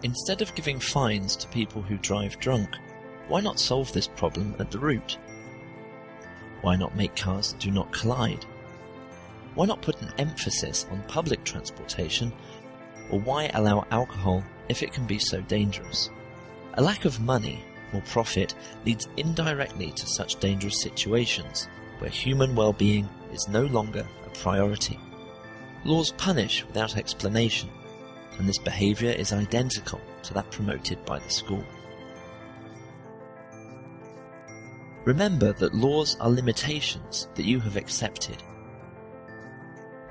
Instead of giving fines to people who drive drunk, why not solve this problem at the root? Why not make cars that do not collide? Why not put an emphasis on public transportation? Or why allow alcohol if it can be so dangerous? A lack of money or profit leads indirectly to such dangerous situations where human well-being is no longer a priority. Laws punish without explanation, and this behavior is identical to that promoted by the school. Remember that laws are limitations that you have accepted.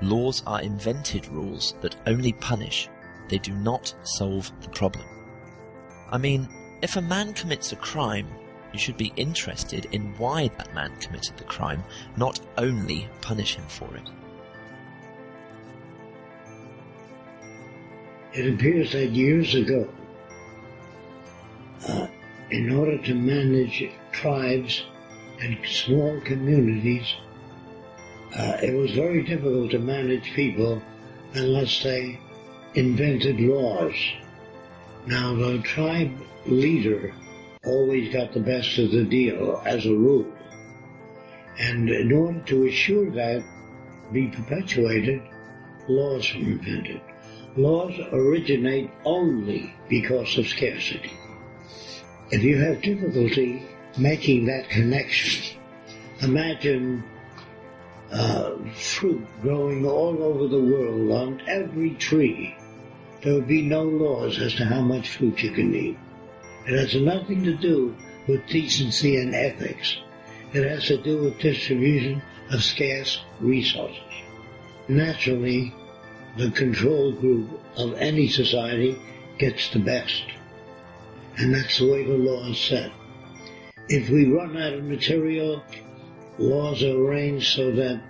Laws are invented rules that only punish, they do not solve the problem. I mean, if a man commits a crime, you should be interested in why that man committed the crime, not only punish him for it. It appears that years ago, in order to manage tribes and small communities, it was very difficult to manage people unless they invented laws. Now, the tribe leader always got the best of the deal as a rule. And in order to assure that be perpetuated, laws were invented. Laws originate only because of scarcity. If you have difficulty making that connection, imagine fruit growing all over the world on every tree. There would be no laws as to how much fruit you can eat. It has nothing to do with decency and ethics. It has to do with distribution of scarce resources. Naturally, the control group of any society gets the best. And that's the way the law is set. If we run out of material, laws are arranged so that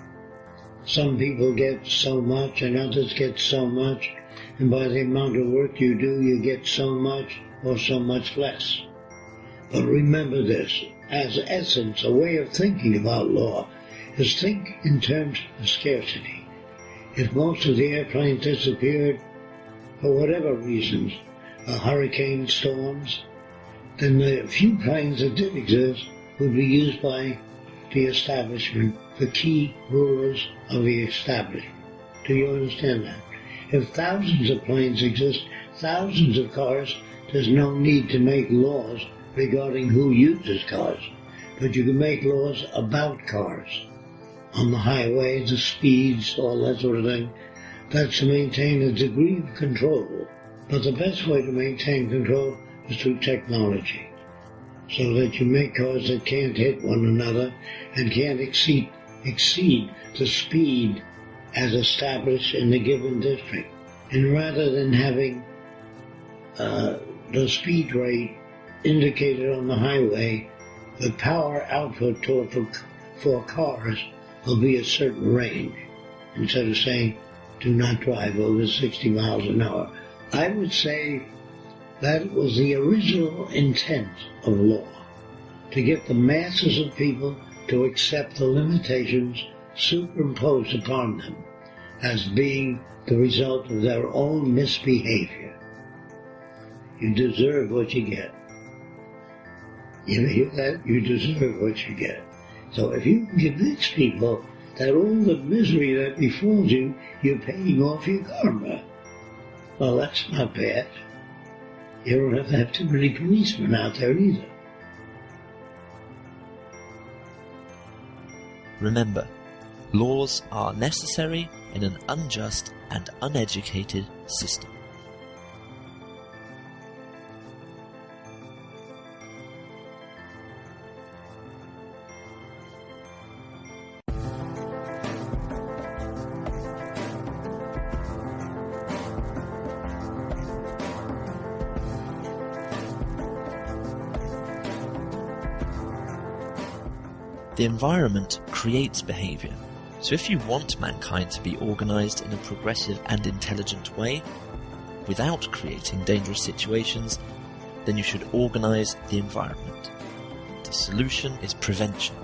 some people get so much and others get so much, and by the amount of work you do, you get so much or so much less. But remember this, as essence, a way of thinking about law is think in terms of scarcity. If most of the airplanes disappeared for whatever reasons, hurricane storms, then the few planes that did exist would be used by the establishment, the key rulers of the establishment. Do you understand that? If thousands of planes exist, thousands of cars, there's no need to make laws regarding who uses cars. But you can make laws about cars. On the highway, the speeds, all that sort of thing. That's to maintain a degree of control. But the best way to maintain control is through technology, so that you make cars that can't hit one another and can't exceed the speed as established in the given district. And rather than having the speed rate indicated on the highway, the power output for cars will be a certain range, instead of saying, do not drive over 60 miles an hour. I would say that was the original intent of law, to get the masses of people to accept the limitations superimposed upon them as being the result of their own misbehavior. You deserve what you get. You hear that? You deserve what you get. So if you can convince people that all the misery that befalls you, you're paying off your karma, well, that's not bad. You don't have to have too many policemen out there either. Remember, laws are necessary in an unjust and uneducated system. The environment creates behavior, so if you want mankind to be organized in a progressive and intelligent way, without creating dangerous situations, then you should organize the environment. The solution is prevention.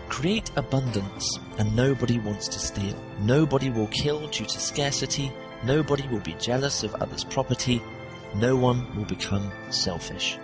Create abundance, and nobody wants to steal. Nobody will kill due to scarcity, nobody will be jealous of others' property, no one will become selfish.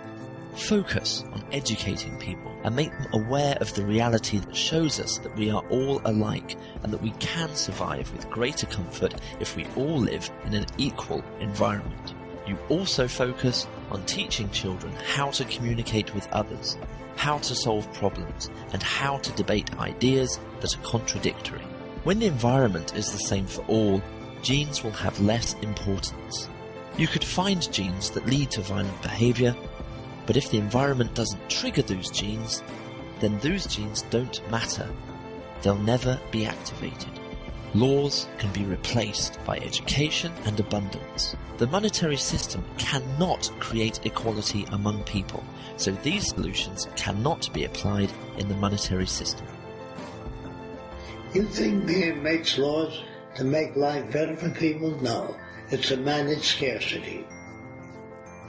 Focus on educating people and make them aware of the reality that shows us that we are all alike and that we can survive with greater comfort if we all live in an equal environment. You also focus on teaching children how to communicate with others, how to solve problems, and how to debate ideas that are contradictory. When the environment is the same for all, genes will have less importance. You could find genes that lead to violent behavior, but if the environment doesn't trigger those genes, then those genes don't matter. They'll never be activated. Laws can be replaced by education and abundance. The monetary system cannot create equality among people, so these solutions cannot be applied in the monetary system. You think man makes laws to make life better for people? No, it's to manage scarcity.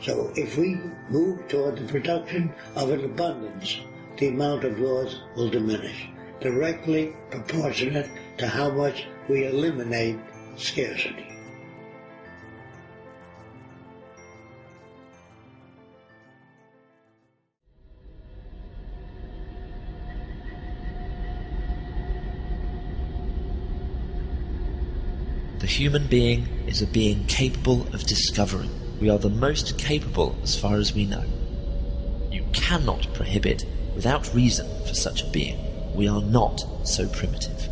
So if we move toward the production of an abundance, the amount of laws will diminish, directly proportionate to how much we eliminate scarcity. The human being is a being capable of discovering. We are the most capable as far as we know. You cannot prohibit without reason for such a being. We are not so primitive.